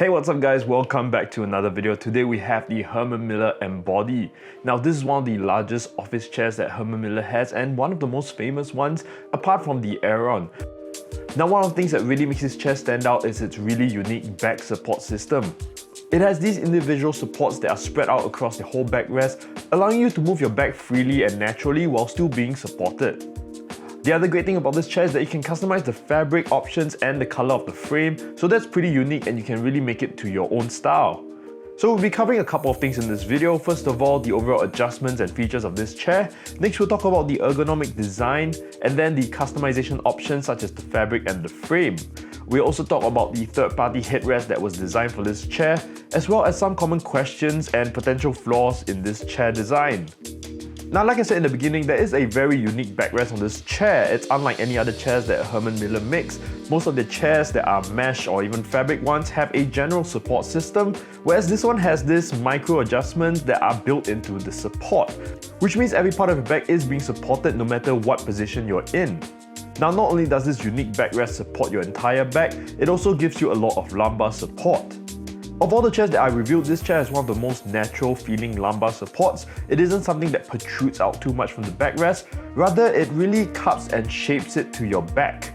Hey, what's up guys? Welcome back to another video. Today we have the Herman Miller Embody. Now this is one of the largest office chairs that Herman Miller has and one of the most famous ones apart from the Aeron. Now one of the things that really makes this chair stand out is its really unique back support system. It has these individual supports that are spread out across the whole backrest, allowing you to move your back freely and naturally while still being supported. The other great thing about this chair is that you can customize the fabric options and the color of the frame, so that's pretty unique and you can really make it to your own style. So we'll be covering a couple of things in this video. First of all, the overall adjustments and features of this chair. Next, we'll talk about the ergonomic design and then the customization options such as the fabric and the frame. We'll also talk about the third-party headrest that was designed for this chair, as well as some common questions and potential flaws in this chair design. Now, like I said in the beginning, there is a very unique backrest on this chair. It's unlike any other chairs that Herman Miller makes. Most of the chairs that are mesh or even fabric ones have a general support system, whereas this one has this micro adjustments that are built into the support, which means every part of your back is being supported no matter what position you're in. Now, not only does this unique backrest support your entire back, it also gives you a lot of lumbar support. Of all the chairs that I reviewed, this chair is one of the most natural feeling lumbar supports. It isn't something that protrudes out too much from the backrest, rather it really cups and shapes it to your back.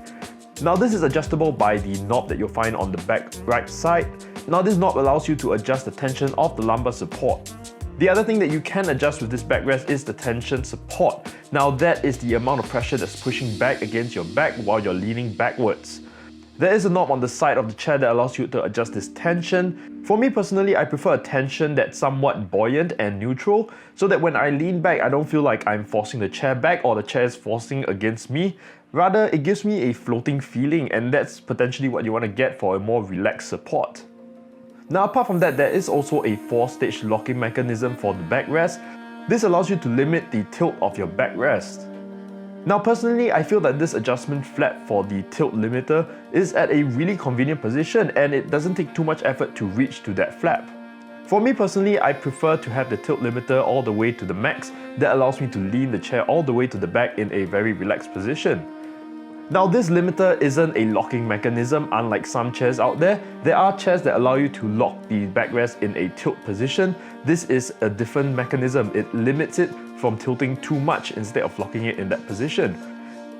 Now this is adjustable by the knob that you'll find on the back right side. Now this knob allows you to adjust the tension of the lumbar support. The other thing that you can adjust with this backrest is the tension support. Now that is the amount of pressure that's pushing back against your back while you're leaning backwards. There is a knob on the side of the chair that allows you to adjust this tension. For me personally, I prefer a tension that's somewhat buoyant and neutral, so that when I lean back, I don't feel like I'm forcing the chair back or the chair is forcing against me. Rather, it gives me a floating feeling, and that's potentially what you want to get for a more relaxed support. Now apart from that, there is also a 4-stage locking mechanism for the backrest. This allows you to limit the tilt of your backrest. Now personally, I feel that this adjustment flap for the tilt limiter is at a really convenient position and it doesn't take too much effort to reach to that flap. For me personally, I prefer to have the tilt limiter all the way to the max. That allows me to lean the chair all the way to the back in a very relaxed position. Now this limiter isn't a locking mechanism unlike some chairs out there. There are chairs that allow you to lock the backrest in a tilt position. This is a different mechanism. It limits it from tilting too much instead of locking it in that position.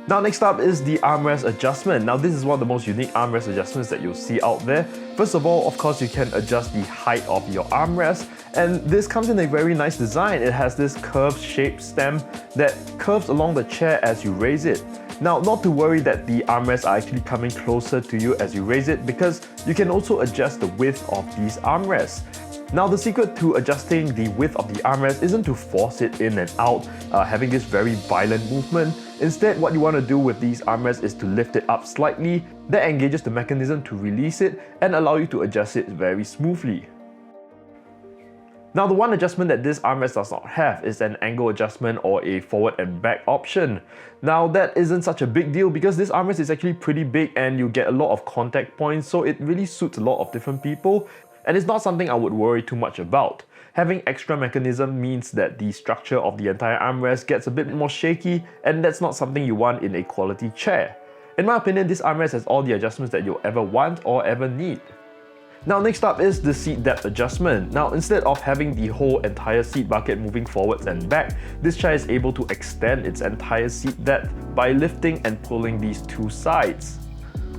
Now next up is the armrest adjustment. Now this is one of the most unique armrest adjustments that you'll see out there. First of all, of course, you can adjust the height of your armrest, and this comes in a very nice design. It has this curved shaped stem that curves along the chair as you raise it. Now, not to worry that the armrests are actually coming closer to you as you raise it, because you can also adjust the width of these armrests. Now the secret to adjusting the width of the armrest isn't to force it in and out, having this very violent movement. Instead, what you want to do with these armrests is to lift it up slightly. That engages the mechanism to release it and allow you to adjust it very smoothly. Now the one adjustment that this armrest does not have is an angle adjustment or a forward and back option. Now that isn't such a big deal because this armrest is actually pretty big and you get a lot of contact points, so it really suits a lot of different people. And it's not something I would worry too much about. Having extra mechanism means that the structure of the entire armrest gets a bit more shaky, and that's not something you want in a quality chair. In my opinion, this armrest has all the adjustments that you'll ever want or ever need. Now next up is the seat depth adjustment. Now instead of having the whole entire seat bucket moving forwards and back, this chair is able to extend its entire seat depth by lifting and pulling these two sides.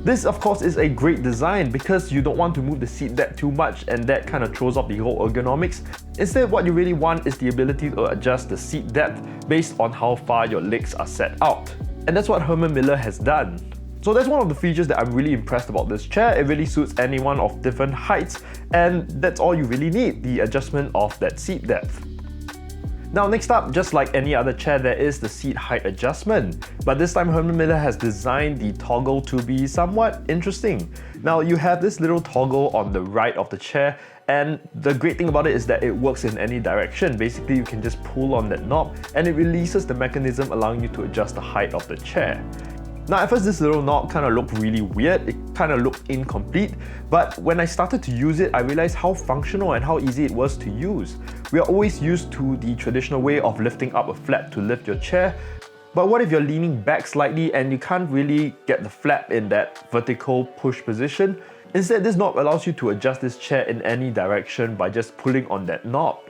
This of course is a great design because you don't want to move the seat depth too much and that kind of throws off the whole ergonomics. Instead, what you really want is the ability to adjust the seat depth based on how far your legs are set out. And that's what Herman Miller has done. So that's one of the features that I'm really impressed about this chair. It really suits anyone of different heights, and that's all you really need, the adjustment of that seat depth. Now next up, just like any other chair, there is the seat height adjustment. But this time Herman Miller has designed the toggle to be somewhat interesting. Now you have this little toggle on the right of the chair, and the great thing about it is that it works in any direction. Basically, you can just pull on that knob and it releases the mechanism allowing you to adjust the height of the chair. Now at first this little knob kind of looked really weird, it kind of looked incomplete, but when I started to use it, I realized how functional and how easy it was to use. We are always used to the traditional way of lifting up a flap to lift your chair, but what if you're leaning back slightly and you can't really get the flap in that vertical push position? Instead, this knob allows you to adjust this chair in any direction by just pulling on that knob.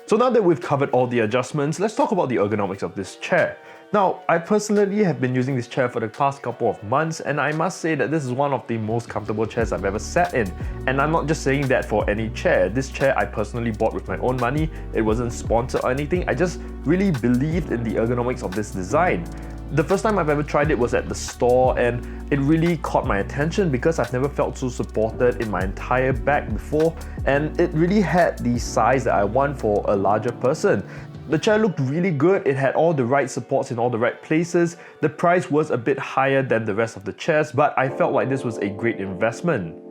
So now that we've covered all the adjustments, let's talk about the ergonomics of this chair. Now, I personally have been using this chair for the past couple of months, and I must say that this is one of the most comfortable chairs I've ever sat in. And I'm not just saying that for any chair. This chair I personally bought with my own money. It wasn't sponsored or anything. I just really believed in the ergonomics of this design. The first time I've ever tried it was at the store, and it really caught my attention because I've never felt so supported in my entire back before, and it really had the size that I want for a larger person. The chair looked really good, it had all the right supports in all the right places. The price was a bit higher than the rest of the chairs, but I felt like this was a great investment.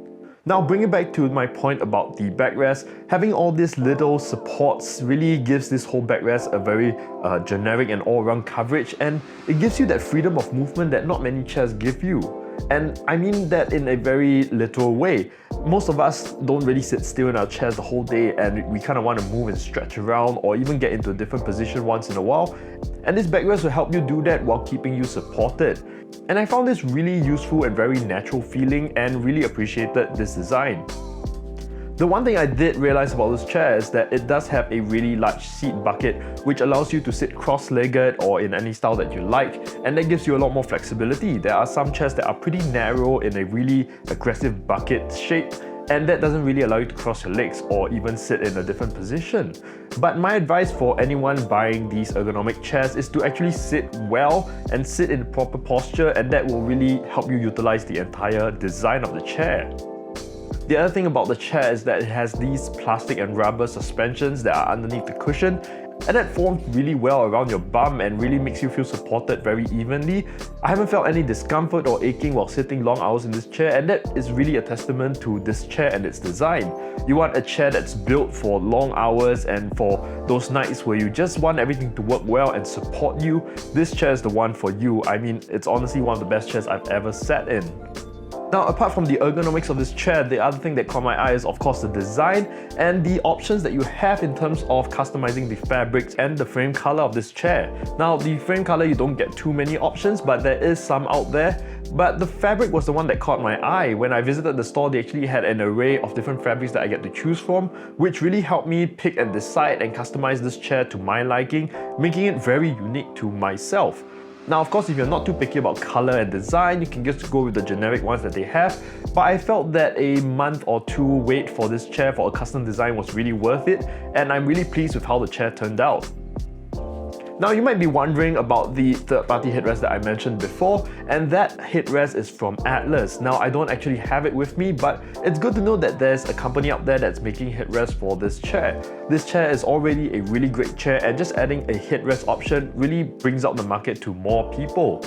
Now, bringing back to my point about the backrest, having all these little supports really gives this whole backrest a very generic and all-around coverage, and it gives you that freedom of movement that not many chairs give you. And I mean that in a very literal way. Most of us don't really sit still in our chairs the whole day, and we kind of want to move and stretch around or even get into a different position once in a while. And this backrest will help you do that while keeping you supported. And I found this really useful and very natural feeling, and really appreciated this design. The one thing I did realize about this chair is that it does have a really large seat bucket, which allows you to sit cross-legged or in any style that you like, and that gives you a lot more flexibility. There are some chairs that are pretty narrow in a really aggressive bucket shape, and that doesn't really allow you to cross your legs or even sit in a different position. But my advice for anyone buying these ergonomic chairs is to actually sit well and sit in proper posture, and that will really help you utilize the entire design of the chair. The other thing about the chair is that it has these plastic and rubber suspensions that are underneath the cushion, and that forms really well around your bum and really makes you feel supported very evenly. I haven't felt any discomfort or aching while sitting long hours in this chair, and that is really a testament to this chair and its design. You want a chair that's built for long hours and for those nights where you just want everything to work well and support you. This chair is the one for you. I mean, it's honestly one of the best chairs I've ever sat in. Now, apart from the ergonomics of this chair, the other thing that caught my eye is of course the design and the options that you have in terms of customizing the fabrics and the frame color of this chair. Now, the frame color, you don't get too many options, but there is some out there. But the fabric was the one that caught my eye. When I visited the store, they actually had an array of different fabrics that I get to choose from, which really helped me pick and decide and customize this chair to my liking, making it very unique to myself. Now, of course, if you're not too picky about color and design, you can just go with the generic ones that they have, but I felt that a month or two wait for this chair for a custom design was really worth it, and I'm really pleased with how the chair turned out. Now, you might be wondering about the third-party headrest that I mentioned before, and that headrest is from Atlas. Now, I don't actually have it with me, but it's good to know that there's a company out there that's making headrests for this chair. This chair is already a really great chair, and just adding a headrest option really brings out the market to more people.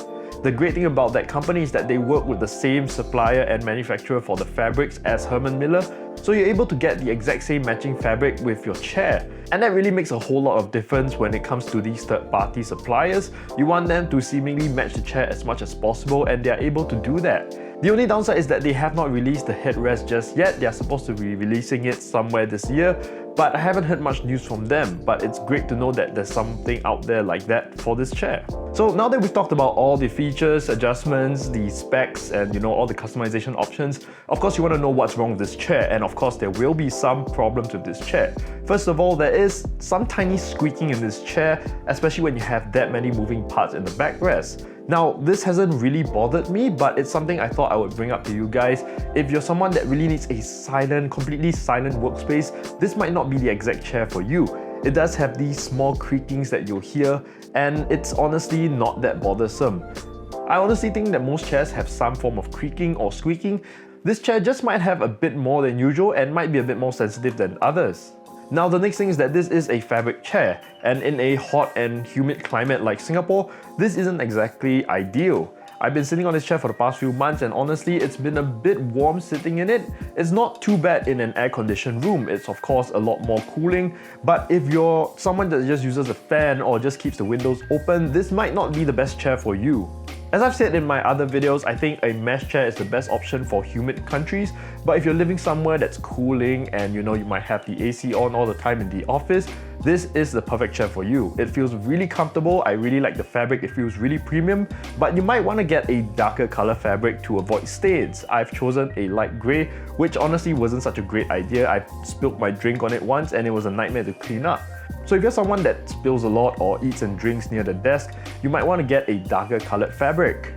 The great thing about that company is that they work with the same supplier and manufacturer for the fabrics as Herman Miller, so you're able to get the exact same matching fabric with your chair. And that really makes a whole lot of difference when it comes to these third-party suppliers. You want them to seemingly match the chair as much as possible, and they are able to do that. The only downside is that they have not released the headrest just yet. They are supposed to be releasing it somewhere this year, but I haven't heard much news from them. But it's great to know that there's something out there like that for this chair. So now that we've talked about all the features, adjustments, the specs, and all the customization options, of course you want to know what's wrong with this chair, and of course there will be some problems with this chair. First of all, there is some tiny squeaking in this chair, especially when you have that many moving parts in the backrest. Now, this hasn't really bothered me, but it's something I thought I would bring up to you guys. If you're someone that really needs a silent, completely silent workspace, this might not be the exact chair for you. It does have these small creakings that you'll hear, and it's honestly not that bothersome. I honestly think that most chairs have some form of creaking or squeaking. This chair just might have a bit more than usual and might be a bit more sensitive than others. Now, the next thing is that this is a fabric chair, and in a hot and humid climate like Singapore, this isn't exactly ideal. I've been sitting on this chair for the past few months, and honestly, it's been a bit warm sitting in it. It's not too bad in an air-conditioned room. It's of course a lot more cooling, but if you're someone that just uses a fan or just keeps the windows open, this might not be the best chair for you. As I've said in my other videos, I think a mesh chair is the best option for humid countries, but if you're living somewhere that's cooling and you might have the AC on all the time in the office, this is the perfect chair for you. It feels really comfortable, I really like the fabric, it feels really premium, but you might want to get a darker color fabric to avoid stains. I've chosen a light grey, which honestly wasn't such a great idea. I spilled my drink on it once and it was a nightmare to clean up. So if you're someone that spills a lot or eats and drinks near the desk, you might want to get a darker colored fabric.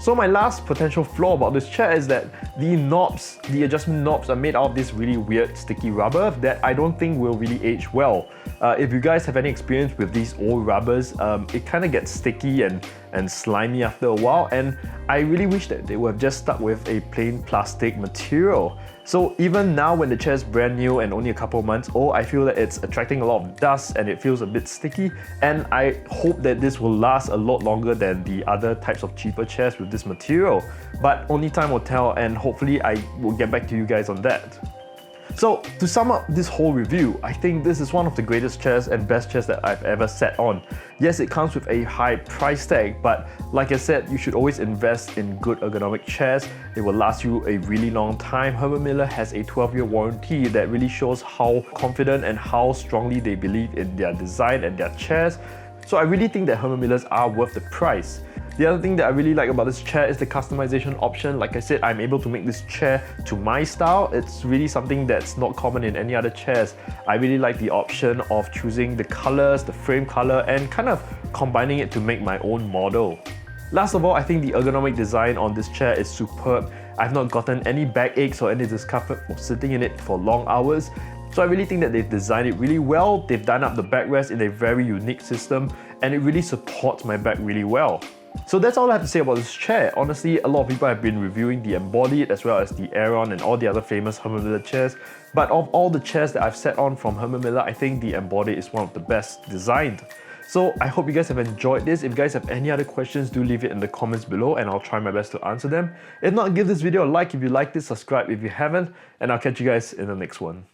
So my last potential flaw about this chair is that the knobs, the adjustment knobs are made out of this really weird sticky rubber that I don't think will really age well. If you guys have any experience with these old rubbers, it kind of gets sticky and slimy after a while, and I really wish that they would have just stuck with a plain plastic material. So even now when the chair is brand new and only a couple of months old, I feel that it's attracting a lot of dust and it feels a bit sticky, and I hope that this will last a lot longer than the other types of cheaper chairs with this material. But only time will tell, and hopefully I will get back to you guys on that. So to sum up this whole review, I think this is one of the greatest chairs and best chairs that I've ever sat on. Yes, it comes with a high price tag, but like I said, you should always invest in good ergonomic chairs. It will last you a really long time. Herman Miller has a 12-year warranty that really shows how confident and how strongly they believe in their design and their chairs. So I really think that Herman Millers are worth the price. The other thing that I really like about this chair is the customization option. Like I said, I'm able to make this chair to my style. It's really something that's not common in any other chairs. I really like the option of choosing the colors, the frame color, and kind of combining it to make my own model. Last of all, I think the ergonomic design on this chair is superb. I've not gotten any back aches or any discomfort from sitting in it for long hours. So I really think that they've designed it really well. They've done up the backrest in a very unique system, and it really supports my back really well. So that's all I have to say about this chair. Honestly, a lot of people have been reviewing the Embody as well as the Aeron and all the other famous Herman Miller chairs. But of all the chairs that I've sat on from Herman Miller, I think the Embody is one of the best designed. So I hope you guys have enjoyed this. If you guys have any other questions, do leave it in the comments below and I'll try my best to answer them. If not, give this video a like if you liked it, subscribe if you haven't, and I'll catch you guys in the next one.